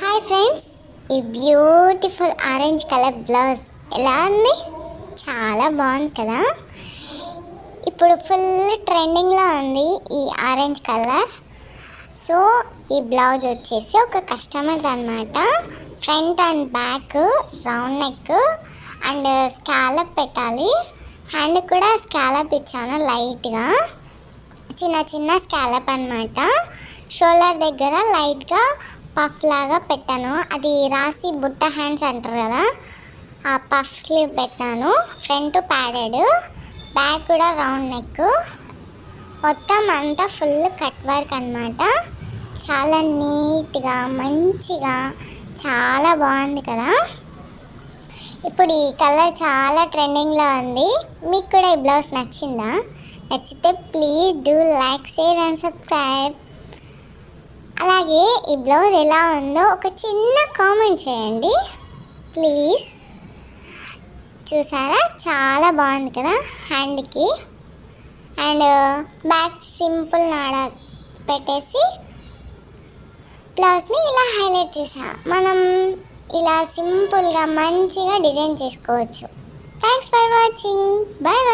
Hi friends, ఈ beautiful orange colour blouse ఎలా ఉంది? చాలా బాగుంది కదా. ఇప్పుడు ఫుల్ ట్రెండింగ్లో ఉంది ఈ ఆరెంజ్ కలర్. సో ఈ బ్లౌజ్ వచ్చేసి ఒక కస్టమర్ అన్నమాట. Front and back round neck and scallop పెట్టాలి. హ్యాండ్ కూడా స్కాలప్ ఇచ్చాను, లైట్గా చిన్న చిన్న స్కాలప్ అన్నమాట. షోల్డర్ దగ్గర లైట్గా పఫ్ లాగా పెట్టాను. అది రాసి బుట్ట హ్యాండ్స్ అంటారు కదా, ఆ పఫ్ స్లీవ్ పెట్టాను. ఫ్రంట్ ప్యాడెడ్, బ్యాక్ కూడా రౌండ్ నెక్. మొత్తం అంతా ఫుల్ కట్ వర్క్ అన్నమాట. చాలా నీట్గా మంచిగా చాలా బాగుంది కదా. ఇప్పుడు ఈ కలర్ చాలా ట్రెండింగ్లో ఉంది. మీకు కూడా ఈ బ్లౌజ్ నచ్చిందా? నచ్చితే please do like, share and subscribe. అలాగే ఈ బ్లౌజ్ ఎలా ఉందో ఒక చిన్న కామెంట్ చేయండి ప్లీజ్. చూసారా, చాలా బాగుంది కదా హ్యాండ్కి. అండ్ బ్యాక్ సింపుల్ నాడ పెట్టేసి బ్లౌజ్ని ఇలా హైలైట్ చేసా. మనం ఇలా సింపుల్గా మంచిగా డిజైన్ చేసుకోవచ్చు. Thanks for watching. Bye bye.